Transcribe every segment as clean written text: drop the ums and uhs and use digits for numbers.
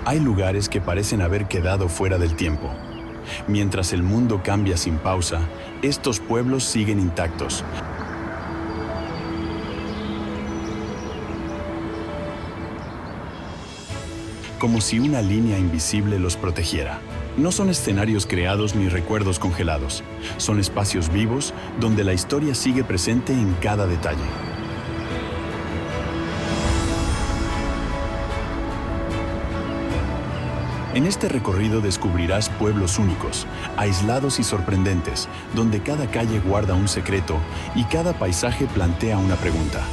Hay lugares que parecen haber quedado fuera del tiempo. Mientras el mundo cambia sin pausa, estos pueblos siguen intactos. Como si una línea invisible los protegiera. No son escenarios creados ni recuerdos congelados. Son espacios vivos donde la historia sigue presente en cada detalle. En este recorrido descubrirás pueblos únicos, aislados y sorprendentes, donde cada calle guarda un secreto y cada paisaje plantea una pregunta.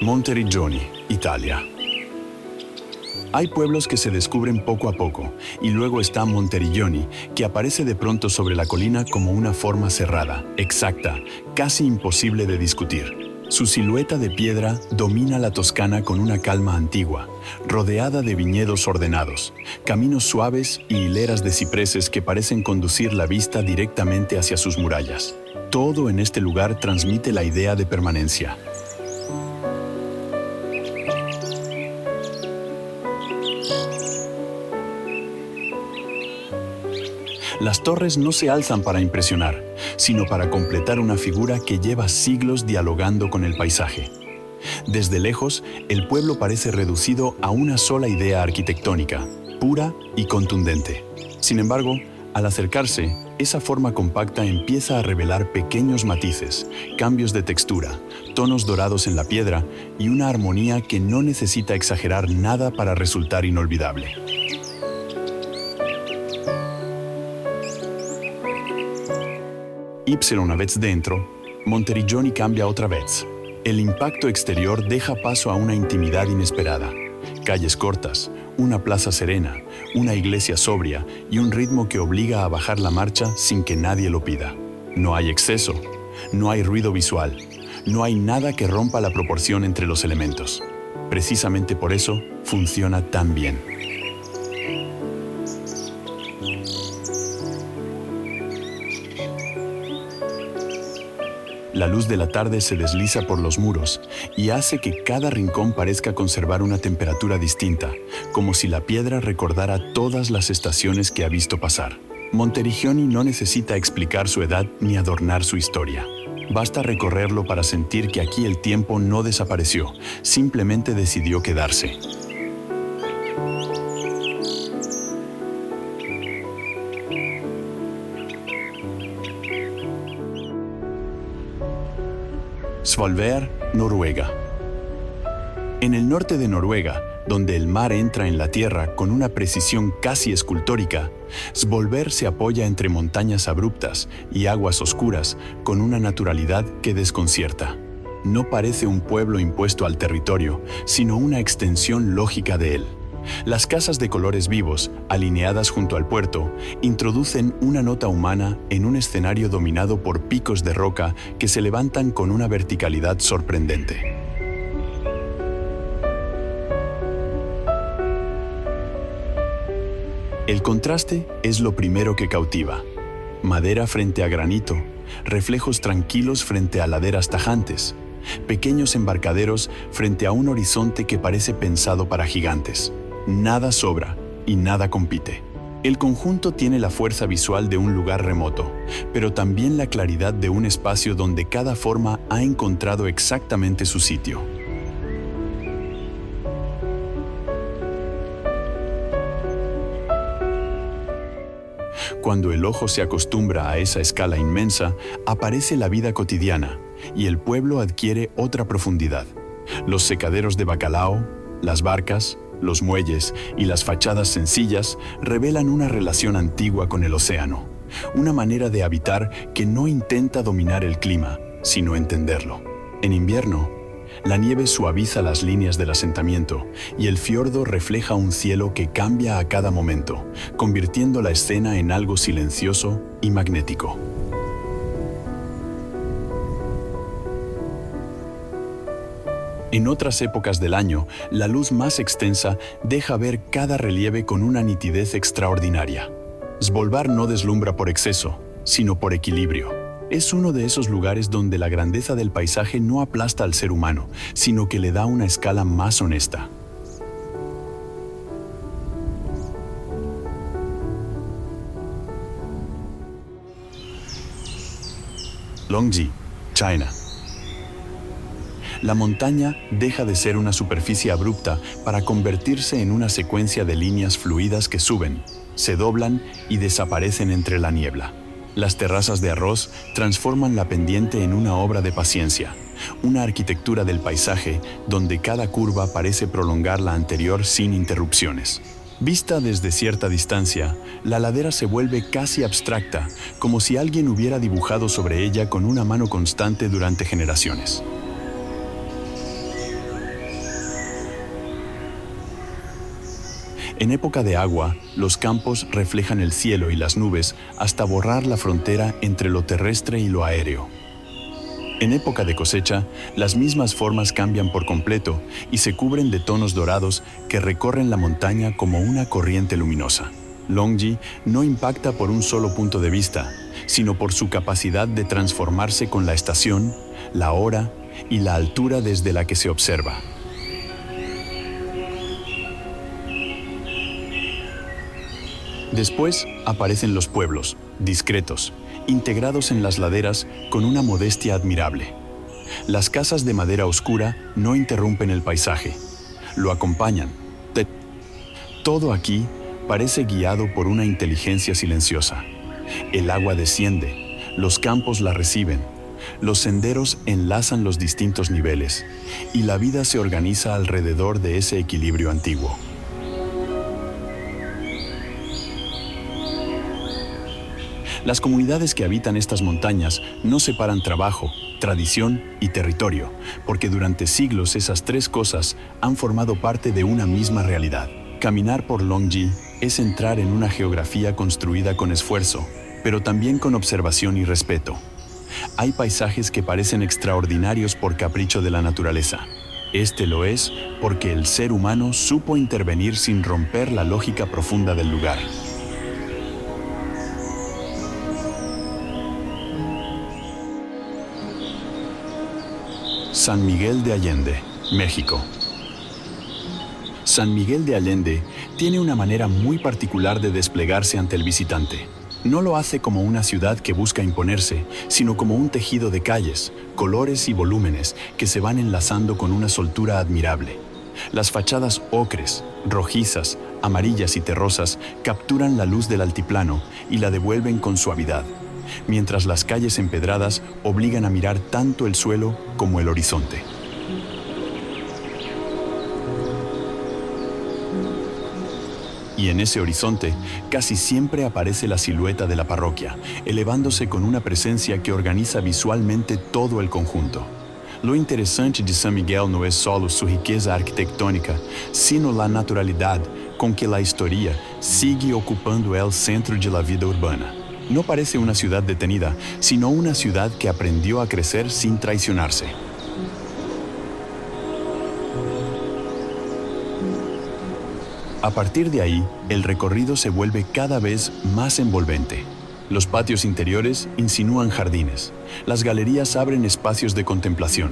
Monteriggioni, Italia. Hay pueblos que se descubren poco a poco, y luego está Monteriggioni, que aparece de pronto sobre la colina como una forma cerrada, exacta, casi imposible de discutir. Su silueta de piedra domina la Toscana con una calma antigua, rodeada de viñedos ordenados, caminos suaves y hileras de cipreses que parecen conducir la vista directamente hacia sus murallas. Todo en este lugar transmite la idea de permanencia. Las torres no se alzan para impresionar, sino para completar una figura que lleva siglos dialogando con el paisaje. Desde lejos, el pueblo parece reducido a una sola idea arquitectónica, pura y contundente. Sin embargo, al acercarse, esa forma compacta empieza a revelar pequeños matices, cambios de textura, tonos dorados en la piedra y una armonía que no necesita exagerar nada para resultar inolvidable. Una vez dentro, Monteriggioni cambia otra vez. El impacto exterior deja paso a una intimidad inesperada. Calles cortas, una plaza serena, una iglesia sobria y un ritmo que obliga a bajar la marcha sin que nadie lo pida. No hay exceso, no hay ruido visual, no hay nada que rompa la proporción entre los elementos. Precisamente por eso funciona tan bien. La luz de la tarde se desliza por los muros y hace que cada rincón parezca conservar una temperatura distinta, como si la piedra recordara todas las estaciones que ha visto pasar. Monteriggioni no necesita explicar su edad ni adornar su historia. Basta recorrerlo para sentir que aquí el tiempo no desapareció, simplemente decidió quedarse. Svolvær, Noruega. En el norte de Noruega, donde el mar entra en la tierra con una precisión casi escultórica, Svolvær se apoya entre montañas abruptas y aguas oscuras con una naturalidad que desconcierta. No parece un pueblo impuesto al territorio, sino una extensión lógica de él. Las casas de colores vivos, alineadas junto al puerto, introducen una nota humana en un escenario dominado por picos de roca que se levantan con una verticalidad sorprendente. El contraste es lo primero que cautiva. Madera frente a granito, reflejos tranquilos frente a laderas tajantes, pequeños embarcaderos frente a un horizonte que parece pensado para gigantes. Nada sobra y nada compite. El conjunto tiene la fuerza visual de un lugar remoto, pero también la claridad de un espacio donde cada forma ha encontrado exactamente su sitio. Cuando el ojo se acostumbra a esa escala inmensa, aparece la vida cotidiana y el pueblo adquiere otra profundidad. Los secaderos de bacalao, las barcas, los muelles y las fachadas sencillas revelan una relación antigua con el océano, una manera de habitar que no intenta dominar el clima, sino entenderlo. En invierno, la nieve suaviza las líneas del asentamiento y el fiordo refleja un cielo que cambia a cada momento, convirtiendo la escena en algo silencioso y magnético. En otras épocas del año, la luz más extensa deja ver cada relieve con una nitidez extraordinaria. Svolvær no deslumbra por exceso, sino por equilibrio. Es uno de esos lugares donde la grandeza del paisaje no aplasta al ser humano, sino que le da una escala más honesta. Longji, China. La montaña deja de ser una superficie abrupta para convertirse en una secuencia de líneas fluidas que suben, se doblan y desaparecen entre la niebla. Las terrazas de arroz transforman la pendiente en una obra de paciencia, una arquitectura del paisaje donde cada curva parece prolongar la anterior sin interrupciones. Vista desde cierta distancia, la ladera se vuelve casi abstracta, como si alguien hubiera dibujado sobre ella con una mano constante durante generaciones. En época de agua, los campos reflejan el cielo y las nubes hasta borrar la frontera entre lo terrestre y lo aéreo. En época de cosecha, las mismas formas cambian por completo y se cubren de tonos dorados que recorren la montaña como una corriente luminosa. Longji no impacta por un solo punto de vista, sino por su capacidad de transformarse con la estación, la hora y la altura desde la que se observa. Después aparecen los pueblos, discretos, integrados en las laderas con una modestia admirable. Las casas de madera oscura no interrumpen el paisaje, lo acompañan. Todo aquí parece guiado por una inteligencia silenciosa. El agua desciende, los campos la reciben, los senderos enlazan los distintos niveles y la vida se organiza alrededor de ese equilibrio antiguo. Las comunidades que habitan estas montañas no separan trabajo, tradición y territorio, porque durante siglos esas tres cosas han formado parte de una misma realidad. Caminar por Longji es entrar en una geografía construida con esfuerzo, pero también con observación y respeto. Hay paisajes que parecen extraordinarios por capricho de la naturaleza. Este lo es porque el ser humano supo intervenir sin romper la lógica profunda del lugar. San Miguel de Allende, México. San Miguel de Allende tiene una manera muy particular de desplegarse ante el visitante. No lo hace como una ciudad que busca imponerse, sino como un tejido de calles, colores y volúmenes que se van enlazando con una soltura admirable. Las fachadas ocres, rojizas, amarillas y terrosas capturan la luz del altiplano y la devuelven con suavidad, mientras las calles empedradas obligan a mirar tanto el suelo como el horizonte. Y en ese horizonte casi siempre aparece la silueta de la parroquia, elevándose con una presencia que organiza visualmente todo el conjunto. Lo interesante de San Miguel no es solo su riqueza arquitectónica, sino la naturalidad con que la historia sigue ocupando el centro de la vida urbana. No parece una ciudad detenida, sino una ciudad que aprendió a crecer sin traicionarse. A partir de ahí, el recorrido se vuelve cada vez más envolvente. Los patios interiores insinúan jardines, las galerías abren espacios de contemplación.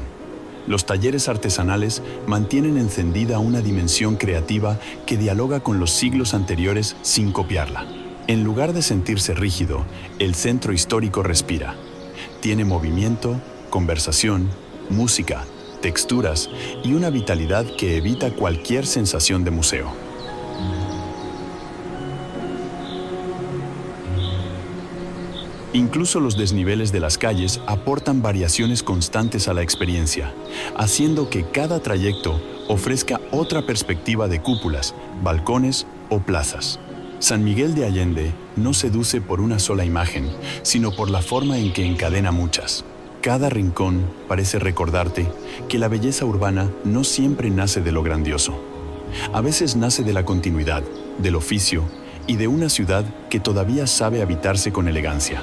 Los talleres artesanales mantienen encendida una dimensión creativa que dialoga con los siglos anteriores sin copiarla. En lugar de sentirse rígido, el centro histórico respira. Tiene movimiento, conversación, música, texturas y una vitalidad que evita cualquier sensación de museo. Incluso los desniveles de las calles aportan variaciones constantes a la experiencia, haciendo que cada trayecto ofrezca otra perspectiva de cúpulas, balcones o plazas. San Miguel de Allende no seduce por una sola imagen, sino por la forma en que encadena muchas. Cada rincón parece recordarte que la belleza urbana no siempre nace de lo grandioso. A veces nace de la continuidad, del oficio y de una ciudad que todavía sabe habitarse con elegancia.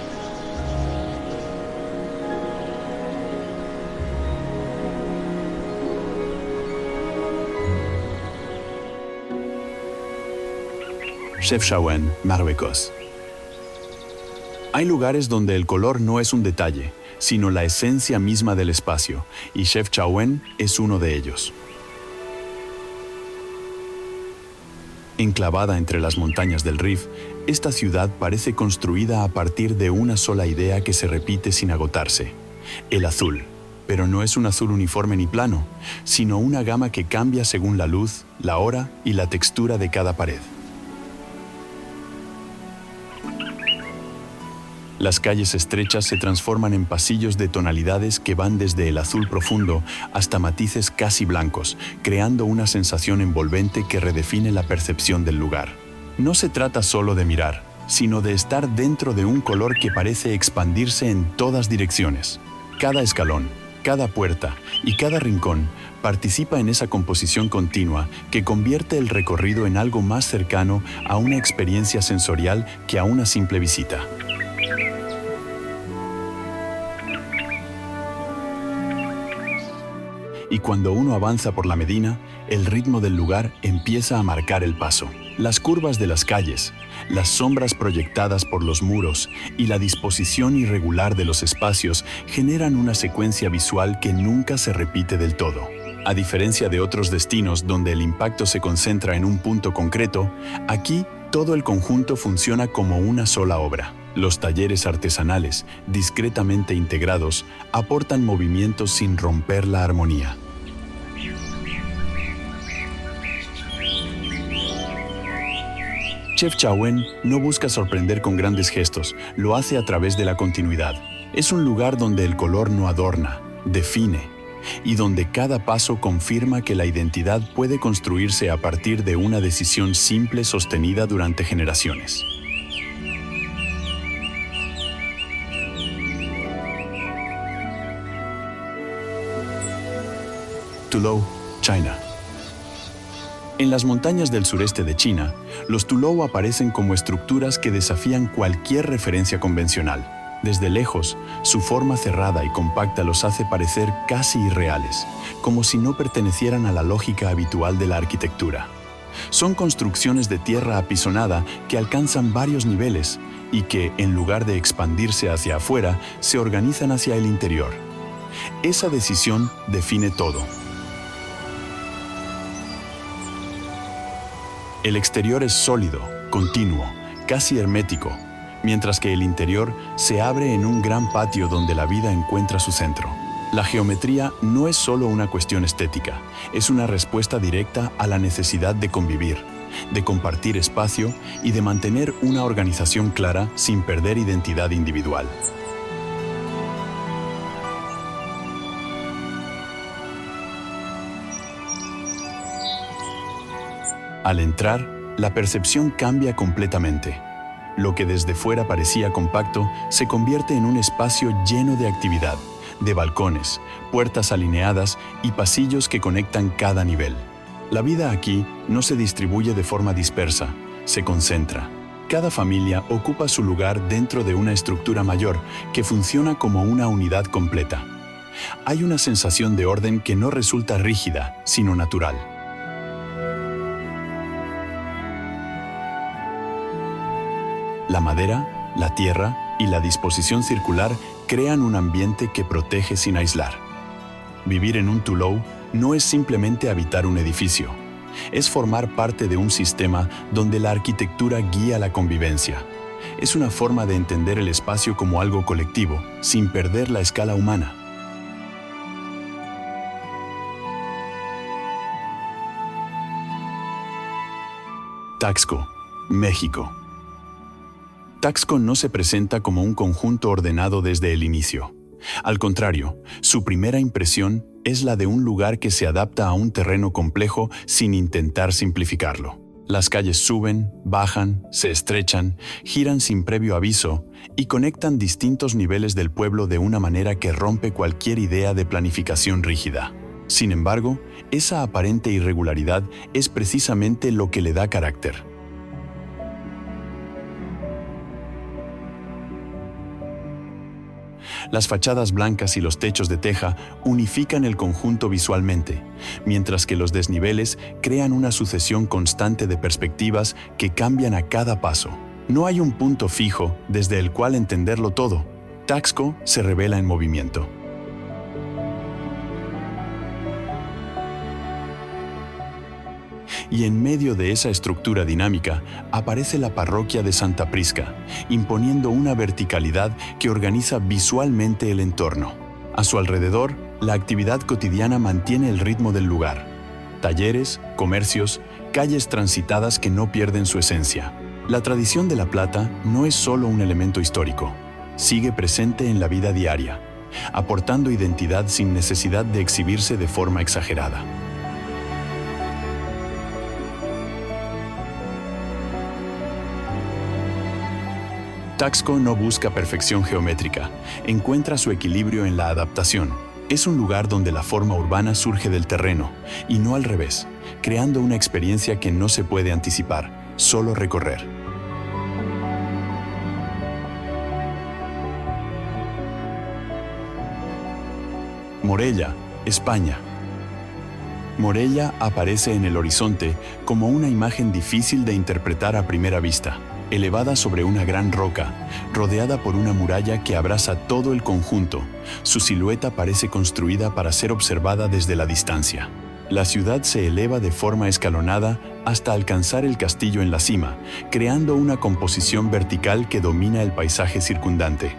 Chefchaouen, Marruecos. Hay lugares donde el color no es un detalle, sino la esencia misma del espacio, y Chefchaouen es uno de ellos. Enclavada entre las montañas del Rif, esta ciudad parece construida a partir de una sola idea que se repite sin agotarse: el azul. Pero no es un azul uniforme ni plano, sino una gama que cambia según la luz, la hora y la textura de cada pared. Las calles estrechas se transforman en pasillos de tonalidades que van desde el azul profundo hasta matices casi blancos, creando una sensación envolvente que redefine la percepción del lugar. No se trata solo de mirar, sino de estar dentro de un color que parece expandirse en todas direcciones. Cada escalón, cada puerta y cada rincón participa en esa composición continua que convierte el recorrido en algo más cercano a una experiencia sensorial que a una simple visita. Y cuando uno avanza por la Medina, el ritmo del lugar empieza a marcar el paso. Las curvas de las calles, las sombras proyectadas por los muros y la disposición irregular de los espacios generan una secuencia visual que nunca se repite del todo. A diferencia de otros destinos donde el impacto se concentra en un punto concreto, aquí todo el conjunto funciona como una sola obra. Los talleres artesanales, discretamente integrados, aportan movimientos sin romper la armonía. Chefchaouen no busca sorprender con grandes gestos, lo hace a través de la continuidad. Es un lugar donde el color no adorna, define, y donde cada paso confirma que la identidad puede construirse a partir de una decisión simple sostenida durante generaciones. Tulou, China. En las montañas del sureste de China, los Tulou aparecen como estructuras que desafían cualquier referencia convencional. Desde lejos, su forma cerrada y compacta los hace parecer casi irreales, como si no pertenecieran a la lógica habitual de la arquitectura. Son construcciones de tierra apisonada que alcanzan varios niveles y que, en lugar de expandirse hacia afuera, se organizan hacia el interior. Esa decisión define todo. El exterior es sólido, continuo, casi hermético, mientras que el interior se abre en un gran patio donde la vida encuentra su centro. La geometría no es solo una cuestión estética, es una respuesta directa a la necesidad de convivir, de compartir espacio y de mantener una organización clara sin perder identidad individual. Al entrar, la percepción cambia completamente. Lo que desde fuera parecía compacto se convierte en un espacio lleno de actividad, de balcones, puertas alineadas y pasillos que conectan cada nivel. La vida aquí no se distribuye de forma dispersa, se concentra. Cada familia ocupa su lugar dentro de una estructura mayor que funciona como una unidad completa. Hay una sensación de orden que no resulta rígida, sino natural. La madera, la tierra y la disposición circular crean un ambiente que protege sin aislar. Vivir en un Tulou no es simplemente habitar un edificio, es formar parte de un sistema donde la arquitectura guía la convivencia. Es una forma de entender el espacio como algo colectivo, sin perder la escala humana. Taxco, México. Taxco no se presenta como un conjunto ordenado desde el inicio. Al contrario, su primera impresión es la de un lugar que se adapta a un terreno complejo sin intentar simplificarlo. Las calles suben, bajan, se estrechan, giran sin previo aviso y conectan distintos niveles del pueblo de una manera que rompe cualquier idea de planificación rígida. Sin embargo, esa aparente irregularidad es precisamente lo que le da carácter. Las fachadas blancas y los techos de teja unifican el conjunto visualmente, mientras que los desniveles crean una sucesión constante de perspectivas que cambian a cada paso. No hay un punto fijo desde el cual entenderlo todo. Taxco se revela en movimiento. Y en medio de esa estructura dinámica aparece la parroquia de Santa Prisca, imponiendo una verticalidad que organiza visualmente el entorno. A su alrededor, la actividad cotidiana mantiene el ritmo del lugar. Talleres, comercios, calles transitadas que no pierden su esencia. La tradición de La Plata no es solo un elemento histórico, sigue presente en la vida diaria, aportando identidad sin necesidad de exhibirse de forma exagerada. Taxco no busca perfección geométrica, encuentra su equilibrio en la adaptación. Es un lugar donde la forma urbana surge del terreno, y no al revés, creando una experiencia que no se puede anticipar, solo recorrer. Morella, España. Morella aparece en el horizonte como una imagen difícil de interpretar a primera vista. Elevada sobre una gran roca, rodeada por una muralla que abraza todo el conjunto, su silueta parece construida para ser observada desde la distancia. La ciudad se eleva de forma escalonada hasta alcanzar el castillo en la cima, creando una composición vertical que domina el paisaje circundante.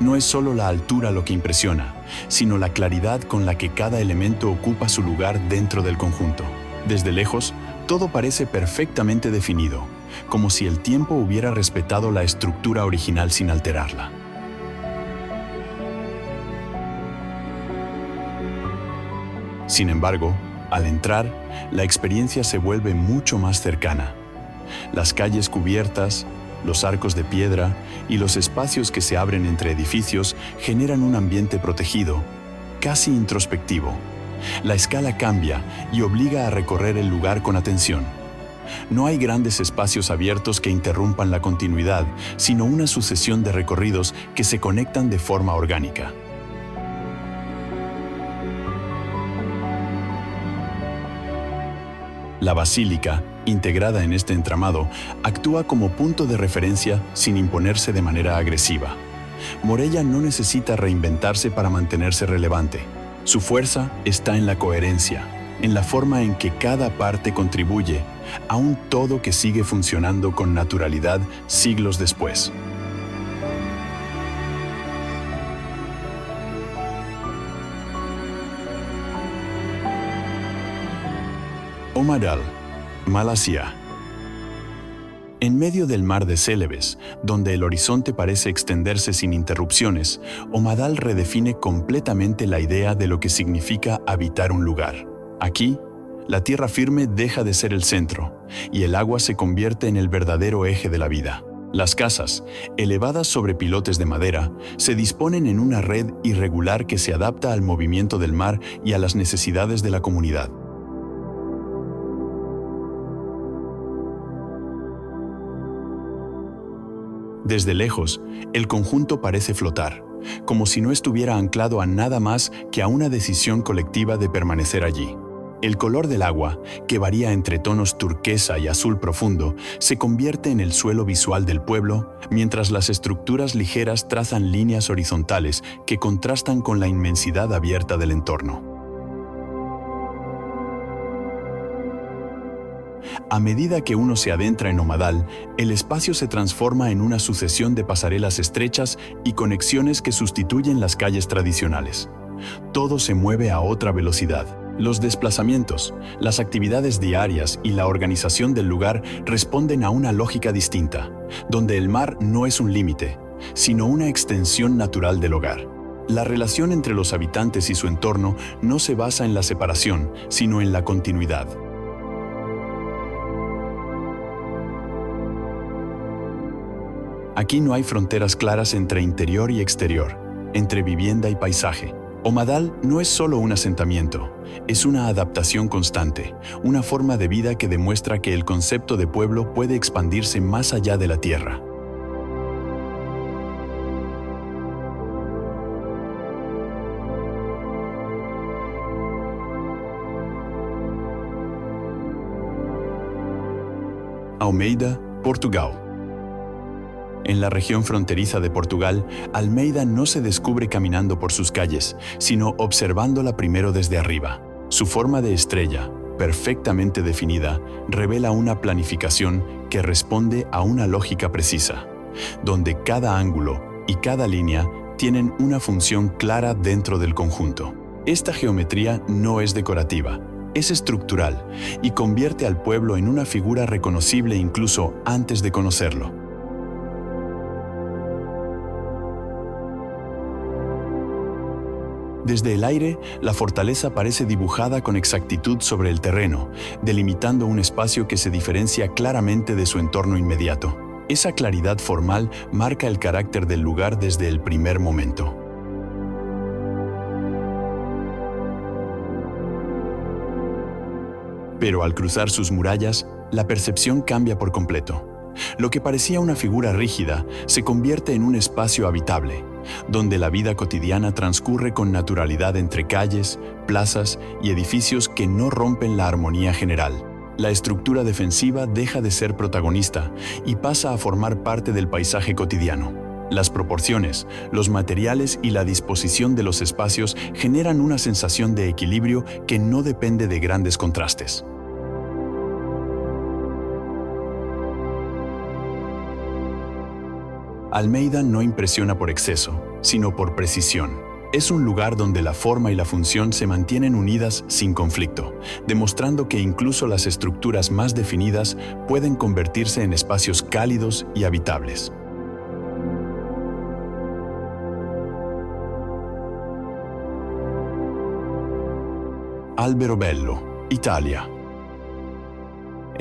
No es solo la altura lo que impresiona, sino la claridad con la que cada elemento ocupa su lugar dentro del conjunto. Desde lejos, todo parece perfectamente definido, como si el tiempo hubiera respetado la estructura original sin alterarla. Sin embargo, al entrar, la experiencia se vuelve mucho más cercana. Las calles cubiertas, los arcos de piedra y los espacios que se abren entre edificios generan un ambiente protegido, casi introspectivo. La escala cambia y obliga a recorrer el lugar con atención. No hay grandes espacios abiertos que interrumpan la continuidad, sino una sucesión de recorridos que se conectan de forma orgánica. La basílica, integrada en este entramado, actúa como punto de referencia sin imponerse de manera agresiva. Morella no necesita reinventarse para mantenerse relevante. Su fuerza está en la coherencia, en la forma en que cada parte contribuye a un todo que sigue funcionando con naturalidad siglos después. Omadal, Malasia. En medio del mar de Célebes, donde el horizonte parece extenderse sin interrupciones, Omadal redefine completamente la idea de lo que significa habitar un lugar. Aquí, la tierra firme deja de ser el centro, y el agua se convierte en el verdadero eje de la vida. Las casas, elevadas sobre pilotes de madera, se disponen en una red irregular que se adapta al movimiento del mar y a las necesidades de la comunidad. Desde lejos, el conjunto parece flotar, como si no estuviera anclado a nada más que a una decisión colectiva de permanecer allí. El color del agua, que varía entre tonos turquesa y azul profundo, se convierte en el suelo visual del pueblo, mientras las estructuras ligeras trazan líneas horizontales que contrastan con la inmensidad abierta del entorno. A medida que uno se adentra en Omadal, el espacio se transforma en una sucesión de pasarelas estrechas y conexiones que sustituyen las calles tradicionales. Todo se mueve a otra velocidad. Los desplazamientos, las actividades diarias y la organización del lugar responden a una lógica distinta, donde el mar no es un límite, sino una extensión natural del hogar. La relación entre los habitantes y su entorno no se basa en la separación, sino en la continuidad. Aquí no hay fronteras claras entre interior y exterior, entre vivienda y paisaje. Omadal no es solo un asentamiento, es una adaptación constante, una forma de vida que demuestra que el concepto de pueblo puede expandirse más allá de la tierra. Almeida, Portugal. En la región fronteriza de Portugal, Almeida no se descubre caminando por sus calles, sino observándola primero desde arriba. Su forma de estrella, perfectamente definida, revela una planificación que responde a una lógica precisa, donde cada ángulo y cada línea tienen una función clara dentro del conjunto. Esta geometría no es decorativa, es estructural y convierte al pueblo en una figura reconocible incluso antes de conocerlo. Desde el aire, la fortaleza parece dibujada con exactitud sobre el terreno, delimitando un espacio que se diferencia claramente de su entorno inmediato. Esa claridad formal marca el carácter del lugar desde el primer momento. Pero al cruzar sus murallas, la percepción cambia por completo. Lo que parecía una figura rígida se convierte en un espacio habitable, donde la vida cotidiana transcurre con naturalidad entre calles, plazas y edificios que no rompen la armonía general. La estructura defensiva deja de ser protagonista y pasa a formar parte del paisaje cotidiano. Las proporciones, los materiales y la disposición de los espacios generan una sensación de equilibrio que no depende de grandes contrastes. Almeida no impresiona por exceso, sino por precisión. Es un lugar donde la forma y la función se mantienen unidas sin conflicto, demostrando que incluso las estructuras más definidas pueden convertirse en espacios cálidos y habitables. Alberobello, Italia.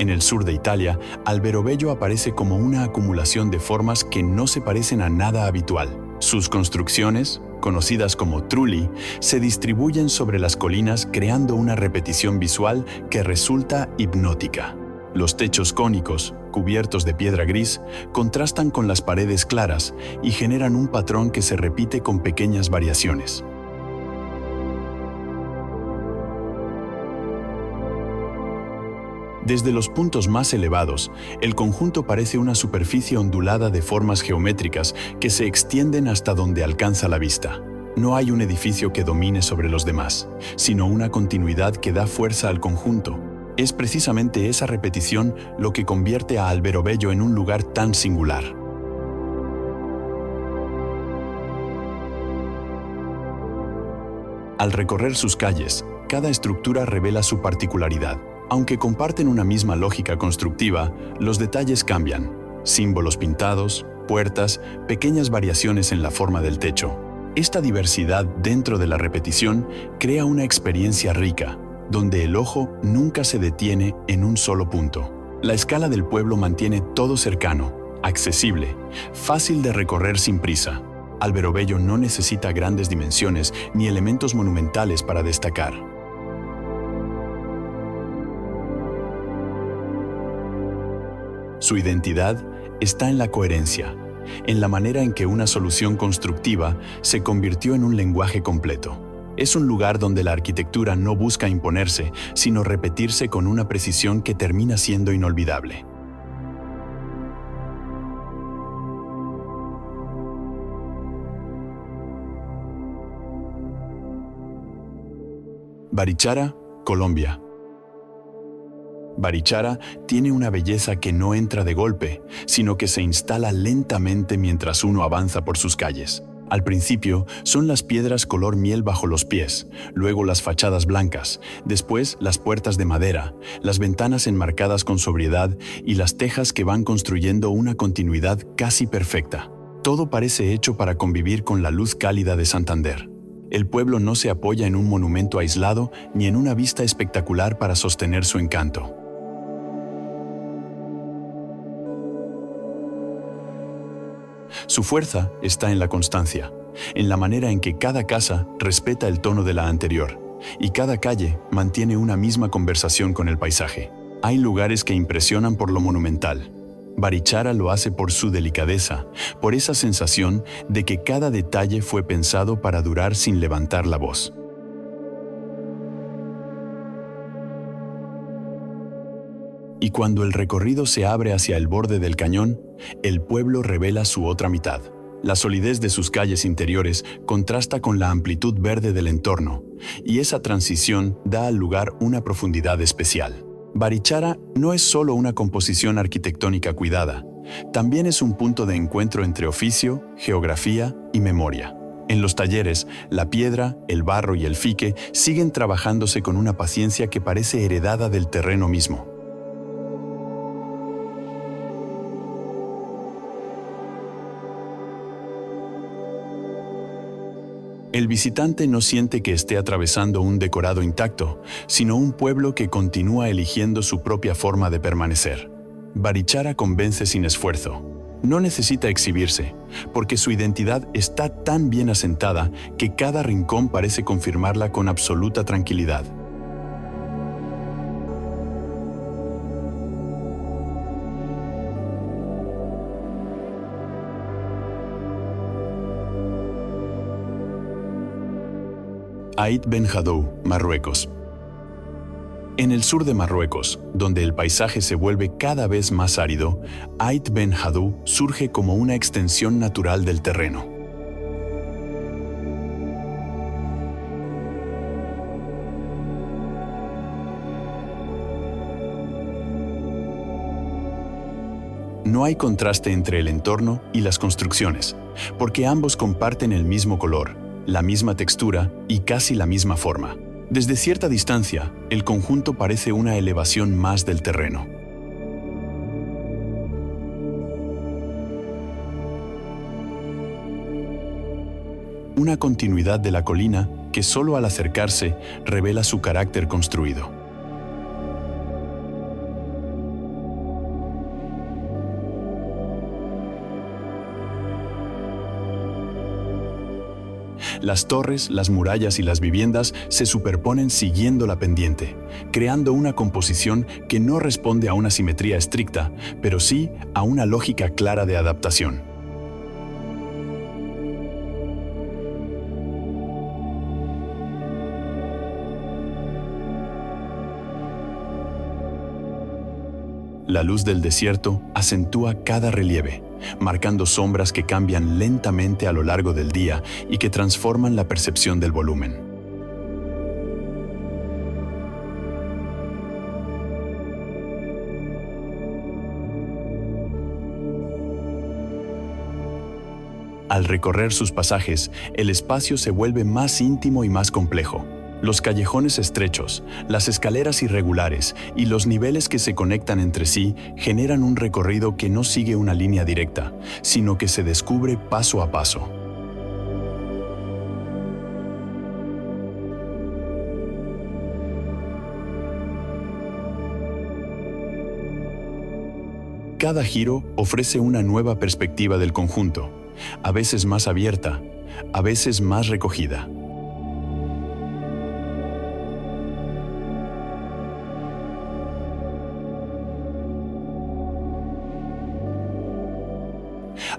En el sur de Italia, Alberobello aparece como una acumulación de formas que no se parecen a nada habitual. Sus construcciones, conocidas como trulli, se distribuyen sobre las colinas creando una repetición visual que resulta hipnótica. Los techos cónicos, cubiertos de piedra gris, contrastan con las paredes claras y generan un patrón que se repite con pequeñas variaciones. Desde los puntos más elevados, el conjunto parece una superficie ondulada de formas geométricas que se extienden hasta donde alcanza la vista. No hay un edificio que domine sobre los demás, sino una continuidad que da fuerza al conjunto. Es precisamente esa repetición lo que convierte a Alberobello en un lugar tan singular. Al recorrer sus calles, cada estructura revela su particularidad. Aunque comparten una misma lógica constructiva, los detalles cambian. Símbolos pintados, puertas, pequeñas variaciones en la forma del techo. Esta diversidad dentro de la repetición crea una experiencia rica, donde el ojo nunca se detiene en un solo punto. La escala del pueblo mantiene todo cercano, accesible, fácil de recorrer sin prisa. Alberobello no necesita grandes dimensiones ni elementos monumentales para destacar. Su identidad está en la coherencia, en la manera en que una solución constructiva se convirtió en un lenguaje completo. Es un lugar donde la arquitectura no busca imponerse, sino repetirse con una precisión que termina siendo inolvidable. Barichara, Colombia. Barichara tiene una belleza que no entra de golpe, sino que se instala lentamente mientras uno avanza por sus calles. Al principio son las piedras color miel bajo los pies, luego las fachadas blancas, después las puertas de madera, las ventanas enmarcadas con sobriedad y las tejas que van construyendo una continuidad casi perfecta. Todo parece hecho para convivir con la luz cálida de Santander. El pueblo no se apoya en un monumento aislado ni en una vista espectacular para sostener su encanto. Su fuerza está en la constancia, en la manera en que cada casa respeta el tono de la anterior y cada calle mantiene una misma conversación con el paisaje. Hay lugares que impresionan por lo monumental. Barichara lo hace por su delicadeza, por esa sensación de que cada detalle fue pensado para durar sin levantar la voz. Y cuando el recorrido se abre hacia el borde del cañón, el pueblo revela su otra mitad. La solidez de sus calles interiores contrasta con la amplitud verde del entorno, y esa transición da al lugar una profundidad especial. Barichara no es solo una composición arquitectónica cuidada, también es un punto de encuentro entre oficio, geografía y memoria. En los talleres, la piedra, el barro y el fique siguen trabajándose con una paciencia que parece heredada del terreno mismo. El visitante no siente que esté atravesando un decorado intacto, sino un pueblo que continúa eligiendo su propia forma de permanecer. Barichara convence sin esfuerzo. No necesita exhibirse, porque su identidad está tan bien asentada que cada rincón parece confirmarla con absoluta tranquilidad. Ait Ben Haddou, Marruecos. En el sur de Marruecos, donde el paisaje se vuelve cada vez más árido, Ait Ben Haddou surge como una extensión natural del terreno. No hay contraste entre el entorno y las construcciones, porque ambos comparten el mismo color, la misma textura y casi la misma forma. Desde cierta distancia, el conjunto parece una elevación más del terreno. Una continuidad de la colina que solo al acercarse revela su carácter construido. Las torres, las murallas y las viviendas se superponen siguiendo la pendiente, creando una composición que no responde a una simetría estricta, pero sí a una lógica clara de adaptación. La luz del desierto acentúa cada relieve, marcando sombras que cambian lentamente a lo largo del día y que transforman la percepción del volumen. Al recorrer sus pasajes, el espacio se vuelve más íntimo y más complejo. Los callejones estrechos, las escaleras irregulares y los niveles que se conectan entre sí generan un recorrido que no sigue una línea directa, sino que se descubre paso a paso. Cada giro ofrece una nueva perspectiva del conjunto, a veces más abierta, a veces más recogida.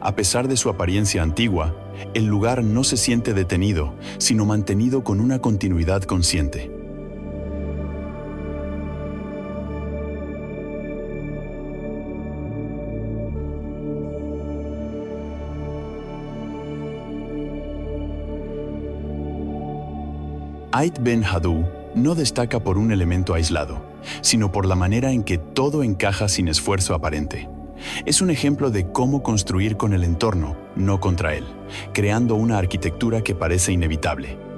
A pesar de su apariencia antigua, el lugar no se siente detenido, sino mantenido con una continuidad consciente. Ait Ben Haddou no destaca por un elemento aislado, sino por la manera en que todo encaja sin esfuerzo aparente. Es un ejemplo de cómo construir con el entorno, no contra él, creando una arquitectura que parece inevitable.